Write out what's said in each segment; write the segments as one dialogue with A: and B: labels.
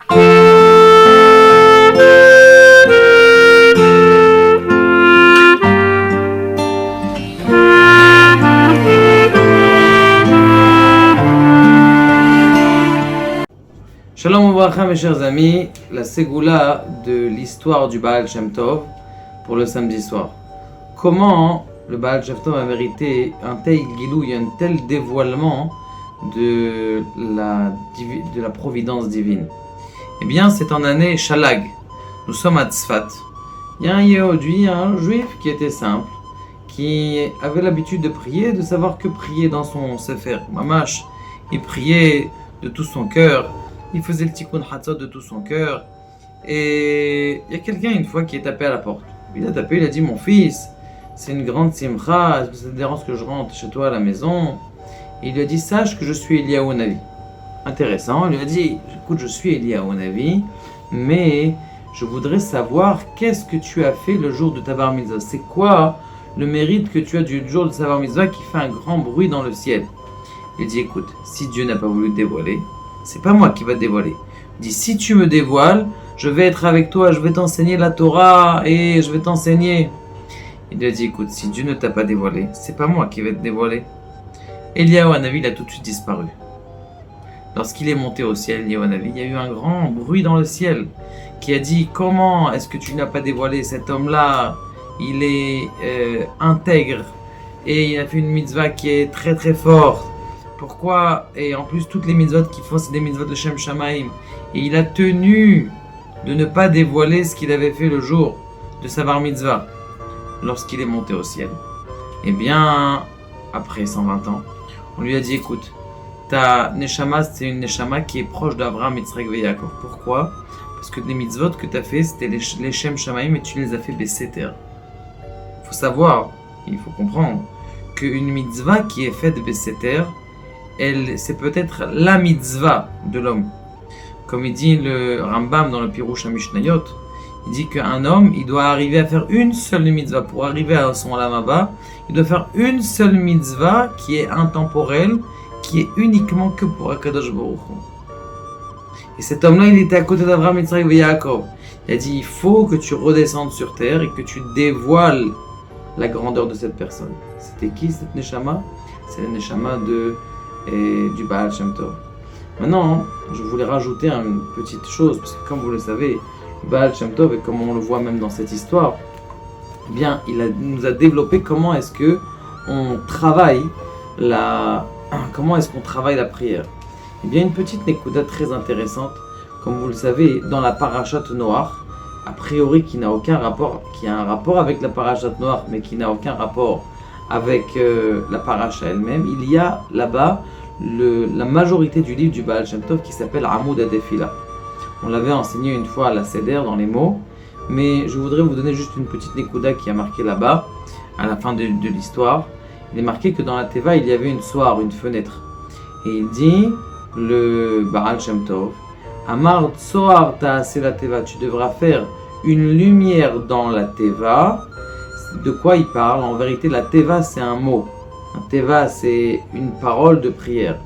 A: Shalom Ouvracha mes chers amis, la ségoula de l'histoire du Baal Shem Tov pour le samedi soir. Comment le Baal Shem Tov a mérité un tel gilouï, un tel dévoilement de la providence divine? Eh bien, c'est en année Shalag. Nous sommes à Tzfat. Il y a un Yehudi, un juif qui était simple, qui avait l'habitude de prier, de savoir que prier dans son Sefer Mamash. Il priait de tout son cœur. Il faisait le tikkun hatzot de tout son cœur. Et il y a quelqu'un une fois qui est tapé à la porte. Il a tapé, il a dit: mon fils, c'est une grande simcha, est-ce que ça te dérange que je rentre chez toi à la maison? Et il lui a dit: sache que je suis Eliyahu Navi. Intéressant, il lui a dit: écoute, je suis Eliyahu Navi, mais je voudrais savoir qu'est-ce que tu as fait le jour de ta bar mitzvah. C'est quoi le mérite que tu as du jour de ta bar mitzvah qui fait un grand bruit dans le ciel? Il dit: écoute, si Dieu n'a pas voulu te dévoiler, c'est pas moi qui va te dévoiler. Il dit: si tu me dévoiles, je vais être avec toi, je vais t'enseigner la Torah et je vais t'enseigner. Il lui a dit: écoute, si Dieu ne t'a pas dévoilé, c'est pas moi qui vais te dévoiler. Eliyahu Hanavi, il a tout de suite disparu. Lorsqu'il est monté au ciel, Eliyahu Hanavi, il y a eu un grand bruit dans le ciel qui a dit: comment est-ce que tu n'as pas dévoilé cet homme-là? Il est intègre et il a fait une mitzvah qui est très très forte. Pourquoi? Et en plus, toutes les mitzvot qu'il faut, c'est des mitzvot de Shem Shamaim. Et il a tenu de ne pas dévoiler ce qu'il avait fait le jour de sa bar mitzvah lorsqu'il est monté au ciel. Eh bien, après 120 ans, on lui a dit: écoute, ta neshama, c'est une neshama qui est proche d'Abraham, Yitzhak et Yaakov. Pourquoi? Parce que les mitzvot que tu as fait, c'était les Shem Shamaim et tu les as fait Besséter. Il faut savoir, il faut comprendre qu'une mitzvah qui est faite Besséter, c'est peut-être la mitzvah de l'homme. Comme il dit le Rambam dans le Pirush HaMishnayot, il dit qu'un homme, il doit arriver à faire une seule mitzvah. Pour arriver à son Olam Haba, il doit faire une seule mitzvah qui est intemporelle, qui est uniquement que pour Akadosh Baruch Hu. Et cet homme-là, il était à côté d'Abraham, Yitzhak et Yaakov. Il a dit: il faut que tu redescendes sur terre et que tu dévoiles la grandeur de cette personne. C'était qui cette neshama? C'est la neshama du Baal Shem Tov. Maintenant, je voulais rajouter une petite chose, parce que comme vous le savez, le Baal Shem Tov, et comme on le voit même dans cette histoire, eh bien, nous a développé comment est-ce que on travaille la prière. Eh bien, une petite nekuda très intéressante, comme vous le savez, dans la parashat Noach, a priori qui a un rapport avec la parashat Noach, mais qui n'a aucun rapport avec la paracha elle-même. Il y a là-bas la majorité du livre du Baal Shem Tov qui s'appelle Amoud HaTefila. On l'avait enseigné une fois à la Seder dans les mots, mais je voudrais vous donner juste une petite nekuda qui a marqué là-bas, à la fin de l'histoire. Il est marqué que dans la Teva, il y avait une soire, une fenêtre. Et il dit, le Baal Shem Tov: Amar Tsoar Ta'aseh la Teva, tu devras faire une lumière dans la Teva. De quoi il parle? En vérité, la Teva, c'est un mot. Un Teva, c'est une parole de prière.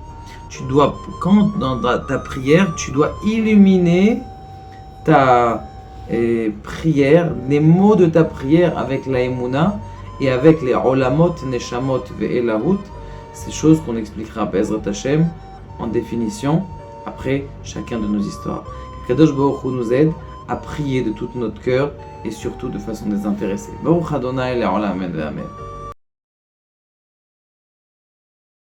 A: Quand dans ta prière, tu dois illuminer ta prière, les mots de ta prière avec la Emouna et avec les Olamot, Neshamot, Ve'elahut. Ces choses qu'on expliquera Be'ezrat Hashem en définition après chacun de nos histoires. Kadosh Baruch Hu nous aide à prier de tout notre cœur et surtout de façon désintéressée. Baruch Adonai le'olam amen.